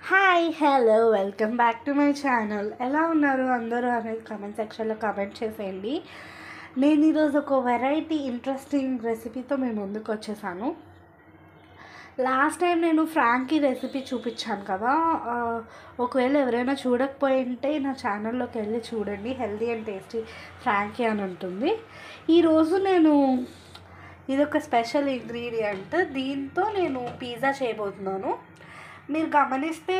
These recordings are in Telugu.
Hi hello welcome back to my channel. ఎలా ఉన్నారు అందరూ అనేది కామెంట్ సెక్షన్లో కామెంట్ చేసేయండి. నేను ఈరోజు ఒక వెరైటీ ఇంట్రెస్టింగ్ రెసిపీతో మేము ముందుకు వచ్చేసాను. లాస్ట్ టైం నేను ఫ్రాంకీ రెసిపీ చూపించాను కదా. ఒకవేళ ఎవరైనా చూడకపోయి ఉంటే నా ఛానల్లోకి వెళ్ళి చూడండి. హెల్దీ అండ్ టేస్టీ ఫ్రాంకీ అని ఉంటుంది. ఈరోజు నేను ఇదొక స్పెషల్ ఇంగ్రీడియంట్. దీంతో నేను పిజ్జా చేయబోతున్నాను. మీరు గమనిస్తే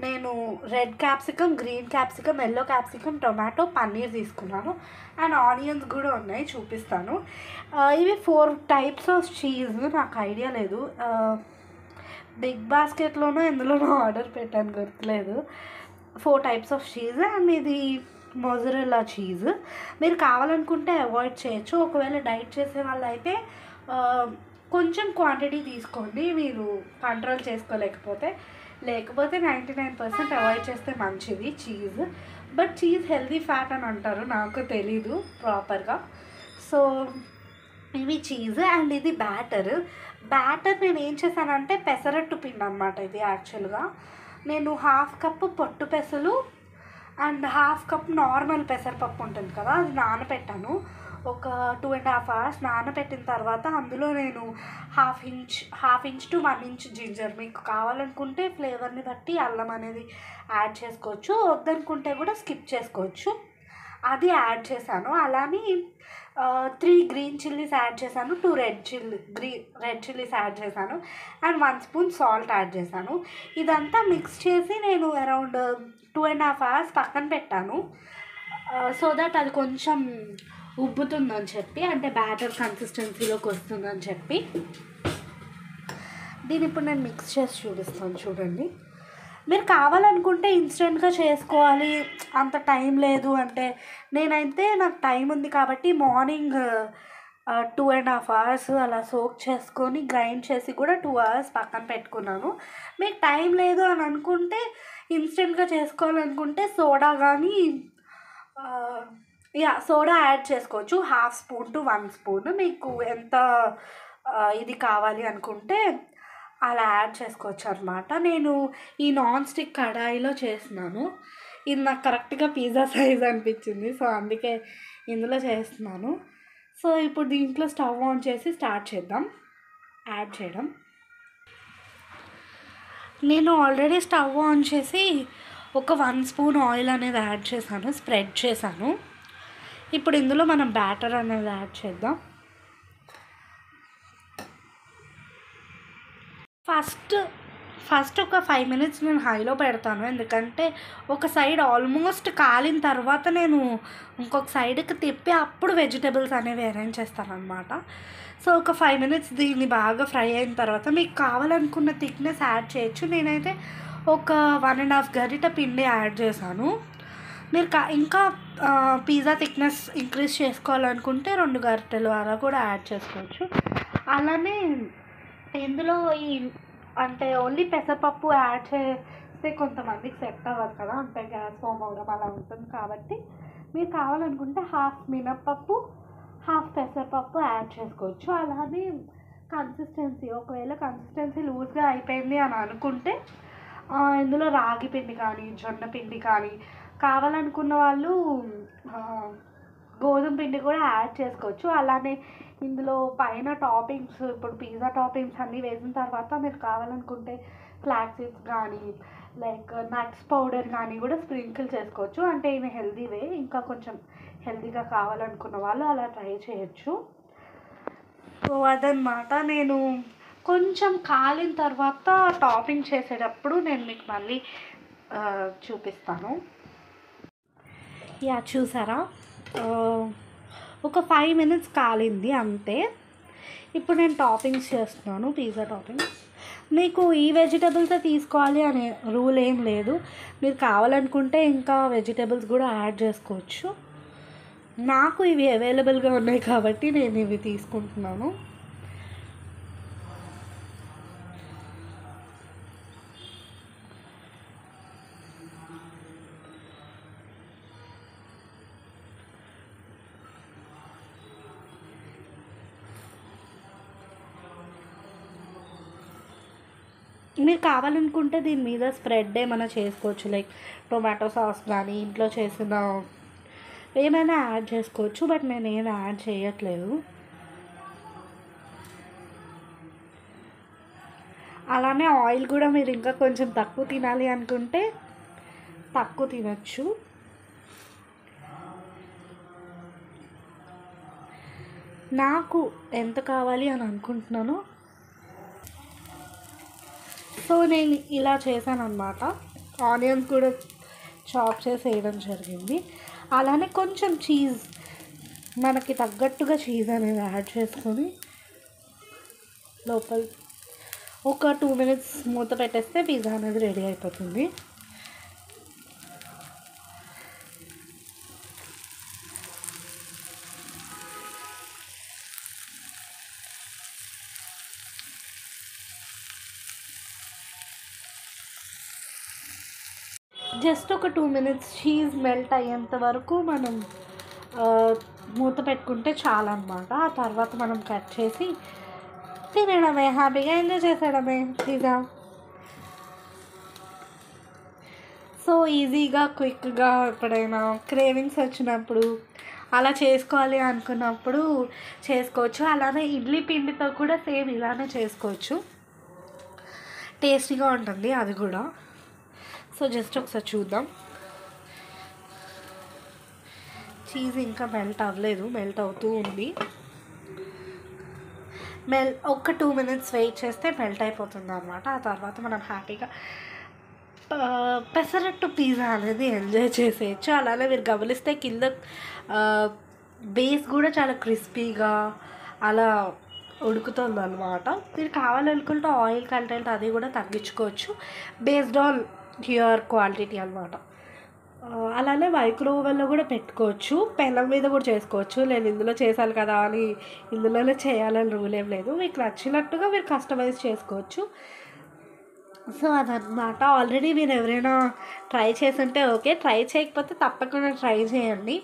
నేను red capsicum, green capsicum, yellow capsicum, tomato, paneer తీసుకున్నాను. అండ్ ఆనియన్స్ కూడా ఉన్నాయి, చూపిస్తాను. ఇవి 4 టైప్స్ ఆఫ్ చీజ్. నాకు ఐడియా లేదు, బిగ్ బాస్కెట్లోనో ఎందులోనో ఆర్డర్ పెట్టాను, గుర్తులేదు. 4 టైప్స్ ఆఫ్ చీజ్. అండ్ ఇది మొజరెల్లా చీజ్. మీరు కావాలనుకుంటే అవాయిడ్ చేయొచ్చు. ఒకవేళ డైట్ చేసే వాళ్ళు అయితే కొంచెం క్వాంటిటీ తీసుకోండి, మీరు కంట్రోల్ చేసుకోలేకపోతే. లేకపోతే 99% అవాయిడ్ చేస్తే మంచిది cheese. But cheese healthy fat అని అంటారు, నాకు తెలీదు ప్రాపర్గా. సో ఇవి చీజ్ అండ్ ఇది బ్యాటర్. నేను ఏం చేశానంటే పెసరట్టు పిండి అనమాట ఇది. యాక్చువల్గా నేను 1/2 కప్పు పొట్టు పెసలు అండ్ 1/2 కప్ నార్మల్ పెసరపప్పు ఉంటుంది కదా, అది నానబెట్టాను. ఒక 2.5 hours నానబెట్టిన తర్వాత అందులో నేను half inch to 1 inch ginger, మీకు కావాలనుకుంటే ఫ్లేవర్ని బట్టి అల్లం అనేది యాడ్ చేసుకోవచ్చు, వద్దనుకుంటే కూడా స్కిప్ చేసుకోవచ్చు. అది యాడ్ చేశాను. అలానే 3 గ్రీన్ చిల్లీస్ యాడ్ చేశాను, 2 రెడ్ చిల్లీస్ యాడ్ చేశాను అండ్ 1 spoon సాల్ట్ యాడ్ చేశాను. ఇదంతా మిక్స్ చేసి నేను అరౌండ్ 2.5 hours పక్కన పెట్టాను. సో దట్ అది కొంచెం ఉబ్బుతుందని చెప్పి, అంటే బ్యాటర్ కన్సిస్టెన్సీలోకి వస్తుందని చెప్పి. దీన్ని ఇప్పుడు నేను మిక్స్ చేసి చూపిస్తాను, చూడండి. మీరు కావాలనుకుంటే ఇన్స్టెంట్గా చేసుకోవాలి, అంత టైం లేదు అంటే, నేనైతే నాకు టైం ఉంది కాబట్టి మార్నింగ్ 2.5 hours అలా సోక్ చేసుకొని గ్రైండ్ చేసి కూడా 2 hours పక్కన పెట్టుకున్నాను. మీకు టైం లేదు అని అనుకుంటే, ఇన్స్టెంట్గా చేసుకోవాలనుకుంటే సోడా కానీ సోడా యాడ్ చేసుకోవచ్చు. 1/2 spoon to 1 spoon, మీకు ఎంత ఇది కావాలి అనుకుంటే అలా యాడ్ చేసుకోవచ్చు అనమాట. నేను ఈ నాన్ స్టిక్ కడాయిలో చేస్తున్నాను. ఇది నాకు కరెక్ట్గా పిజ్జా సైజ్ అనిపించింది, సో అందుకే ఇందులో చేస్తున్నాను. సో ఇప్పుడు దీంట్లో స్టవ్ ఆన్ చేసి స్టార్ట్ చేద్దాం యాడ్ చేయడం. నేను ఆల్రెడీ స్టవ్ ఆన్ చేసి ఒక 1 spoon ఆయిల్ అనేది యాడ్ చేశాను, స్ప్రెడ్ చేశాను. ఇప్పుడు ఇందులో మనం బ్యాటర్ అనేది యాడ్ చేద్దాం. ఫస్ట్ ఒక 5 minutes నేను హైలో పెడతాను, ఎందుకంటే ఒక సైడ్ ఆల్మోస్ట్ కాలిన తర్వాత నేను ఇంకొక సైడ్కి తిప్పి అప్పుడు వెజిటేబుల్స్ అనేవి అరేంజ్ చేస్తాను అనమాట. సో ఒక 5 minutes దీన్ని బాగా ఫ్రై అయిన తర్వాత మీకు కావాలనుకున్న థిక్నెస్ యాడ్ చేయొచ్చు. నేనైతే ఒక 1.5 గరిట పిండి యాడ్ చేశాను. మీరు ఇంకా పిజ్జా థిక్నెస్ ఇంక్రీజ్ చేసుకోవాలనుకుంటే 2 గరిటెలు అలా కూడా యాడ్ చేసుకోవచ్చు. అలానే ఇందులో అంటే ఓన్లీ పెసరపప్పు యాడ్ చేస్తే కొంతమందికి సెట్ అవ్వదు కదా, అంటే గ్యాస్ ఫామ్ అవ్వడం అలా ఉంటుంది. కాబట్టి మీరు కావాలనుకుంటే 1/2 మినప్పప్పు 1/2 పెసరపప్పు యాడ్ చేసుకోవచ్చు. అలానే కన్సిస్టెన్సీ, ఒకవేళ కన్సిస్టెన్సీ లూజ్గా అయిపోయింది అని అనుకుంటే ఇందులో రాగి పిండి కానీ జొన్న పిండి కానీ, కావాలనుకున్న వాళ్ళు గోధుమ పిండి కూడా యాడ్ చేసుకోవచ్చు. అలానే ఇందులో పైన టాపింగ్స్, ఇప్పుడు పిజ్జా టాపింగ్స్ అన్నీ వేసిన తర్వాత మీరు కావాలనుకుంటే ఫ్లాక్స్ సీడ్స్ కానీ లైక్ నట్స్ పౌడర్ కానీ కూడా స్ప్రింకిల్ చేసుకోవచ్చు. అంటే ఇది హెల్దీ వే, ఇంకా కొంచెం హెల్దీగా కావాలనుకున్న వాళ్ళు అలా ట్రై చేయొచ్చు. సో అదనమాట. నేను కొంచెం కాలిన తర్వాత టాపింగ్ చేసేటప్పుడు నేను మీకు మళ్ళీ చూపిస్తాను. చూసారా, ఒక 5 minutes కాలింది అంతే. ఇప్పుడు నేను టాపింగ్స్ చేస్తున్నాను, పిజ్జా టాపింగ్స్. మీకు ఈ వెజిటేబుల్సే తీసుకోవాలి అనే రూల్ ఏం లేదు, మీరు కావాలనుకుంటే ఇంకా వెజిటేబుల్స్ కూడా యాడ్ చేసుకోవచ్చు. నాకు ఇవి అవైలబుల్గా ఉన్నాయి కాబట్టి నేను ఇవి తీసుకుంటున్నాను. మీరు కావాలనుకుంటే దీని మీద స్ప్రెడ్ ఏమైనా చేసుకోవచ్చు, లైక్ టొమాటో సాస్ కానీ ఇంట్లో చేసిన ఏమైనా యాడ్ చేసుకోవచ్చు. బట్ నేను ఏం యాడ్ చేయట్లేదు. అలానే ఆయిల్ కూడా మీరు ఇంకా కొంచెం తక్కువ తినాలి అనుకుంటే తక్కువ తినచ్చు. నాకు ఎంత కావాలి అని అనుకుంటున్నానో సో నేను ఇలా చేశాను అన్నమాట. ఆనియన్స్ కూడా చాప్ చేసి వేయడం జరిగింది. అలానే కొంచెం చీజ్ మనకి తగ్గట్టుగా చీజ్ అనేది యాడ్ చేసుకొని లోపల ఒక 2 minutes మూత పెట్టేస్తే పిజ్జా అనేది రెడీ అయిపోతుంది. జస్ట్ ఒక 2 minutes చీజ్ మెల్ట్ అయ్యేంత వరకు మనం మూత పెట్టుకుంటే చాలా అన్నమాట. ఆ తర్వాత మనం కట్ చేసి తినడమే, హ్యాపీగా ఎంజాయ్ చేసేయడమే పిజ్జా. సో ఈజీగా క్విక్గా ఎప్పుడైనా క్రేవింగ్స్ వచ్చినప్పుడు అలా చేసుకోవాలి అనుకున్నప్పుడు చేసుకోవచ్చు. అలానే ఇడ్లీ పిండితో కూడా సేమ్ ఇలానే చేసుకోవచ్చు, టేస్టీగా ఉంటుంది అది కూడా. సో జస్ట్ ఒకసారి చూద్దాం. చీజ్ ఇంకా మెల్ట్ అవ్వలేదు, మెల్ట్ అవుతూ ఉంది. ఒక 2 minutes వెయిట్ చేస్తే మెల్ట్ అయిపోతుంది అన్నమాట. ఆ తర్వాత మనం హ్యాపీగా పెసరట్టు పిజ్జా అనేది ఎంజాయ్ చేసేయచ్చు. అలానే మీరు గమనిస్తే కింద బేస్ కూడా చాలా క్రిస్పీగా అలా ఉడుకుతుంది అనమాట. మీరు కావాలనుకుంటే ఆయిల్ కంటెంట్ అది కూడా తగ్గించుకోవచ్చు, బేస్డ్ ఆన్ యువర్ క్వాలిటీ అనమాట. అలానే మైక్రోవేవ్లో కూడా పెట్టుకోవచ్చు, పెనం మీద కూడా చేసుకోవచ్చు. నేను ఇందులో చేశాను కదా అని ఇందులోనే చేయాలని రూల్ ఏం లేదు, మీకు నచ్చినట్టుగా మీరు కస్టమైజ్ చేసుకోవచ్చు. సో అదనమాట. ఆల్రెడీ మీరు ఎవరైనా ట్రై చేస్తుంటే ఓకే, ట్రై చేయకపోతే తప్పకుండా ట్రై చేయండి.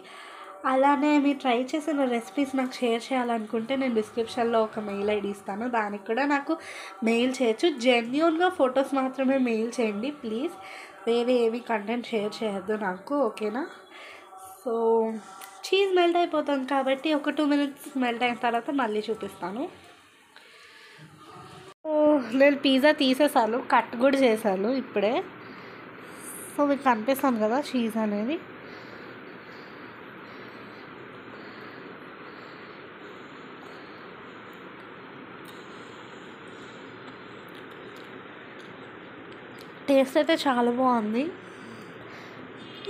అలానే మీరు ట్రై చేసిన రెసిపీస్ నాకు షేర్ చేయాలనుకుంటే నేను డిస్క్రిప్షన్లో ఒక మెయిల్ ఐడి ఇస్తాను, దానికి కూడా నాకు మెయిల్ చేయొచ్చు. జెన్యూన్గా ఫొటోస్ మాత్రమే మెయిల్ చేయండి ప్లీజ్, వేరే ఏమి కంటెంట్ షేర్ చేయొద్దు నాకు, ఓకేనా? సో చీజ్ మెల్ట్ అయిపోతుంది కాబట్టి ఒక 2 minutes మెల్ట్ అయిన తర్వాత మళ్ళీ చూపిస్తాను. సో నేను పిజ్జా తీసేసాను, కట్ కూడా చేశాను ఇప్పుడే. సో మీకు కనిపిస్తుంది కదా చీజ్ అనేది. టేస్ట్ అయితే చాలా బాగుంది.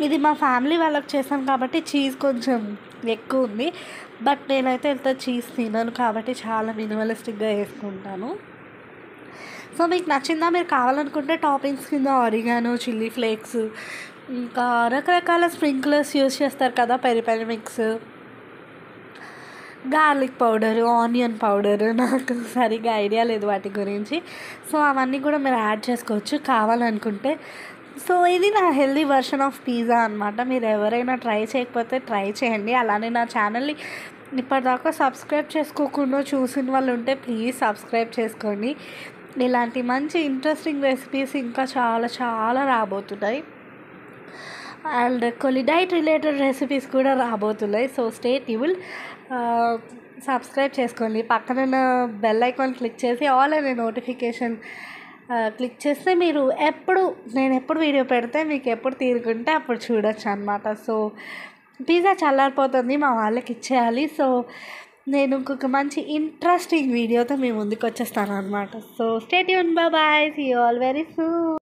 ఇది మా ఫ్యామిలీ వాళ్ళకి చేశాను కాబట్టి చీజ్ కొంచెం ఎక్కువ ఉంది, బట్ నేనైతే ఎంత చీజ్ తినను కాబట్టి చాలా మినిమలిస్టిక్గా వేసుకుంటాను. సో మీకు నచ్చిందా? మీరు కావాలనుకుంటే టాపింగ్స్ కింద ఆరిగానో, చిల్లీ ఫ్లేక్స్, ఇంకా రకరకాల స్ప్రింక్లర్స్ యూజ్ చేస్తారు కదా, peri peri mix, garlic powder, onion powder, నాకు సరిగ్గా ఐడియా లేదు వాటి గురించి. సో అవన్నీ కూడా మీరు యాడ్ చేసుకోవచ్చు కావాలనుకుంటే. సో ఇది నా హెల్దీ వర్షన్ ఆఫ్ పిజ్జా అనమాట. మీరు ఎవరైనా ట్రై చేయకపోతే ట్రై చేయండి. అలానే నా ఛానల్ని ఇప్పటిదాకా సబ్స్క్రైబ్ చేసుకోకుండా చూసిన వాళ్ళు ఉంటే ప్లీజ్ సబ్స్క్రైబ్ చేసుకోండి. ఇలాంటి మంచి ఇంట్రెస్టింగ్ రెసిపీస్ ఇంకా చాలా చాలా రాబోతున్నాయి, అండ్ కొన్ని డైట్ రిలేటెడ్ రెసిపీస్ కూడా రాబోతున్నాయి. సో స్టే ట్యూన్డ్, సబ్స్క్రైబ్ చేసుకోండి. పక్కన బెల్ ఐకాన్ క్లిక్ చేసి ఆల్ అనే నోటిఫికేషన్ క్లిక్ చేస్తే మీరు నేను ఎప్పుడు వీడియో పెడితే మీకు ఎప్పుడు తీరుకుంటే అప్పుడు చూడొచ్చు అనమాట. సో పిజ్జా చల్లారిపోతుంది, మా వాళ్ళకి ఇచ్చేయాలి. సో నేను ఇంకొక మంచి ఇంట్రెస్టింగ్ వీడియోతో మీ ముందుకు వచ్చేస్తాను అనమాట. So stay tuned, bye, see you all very soon.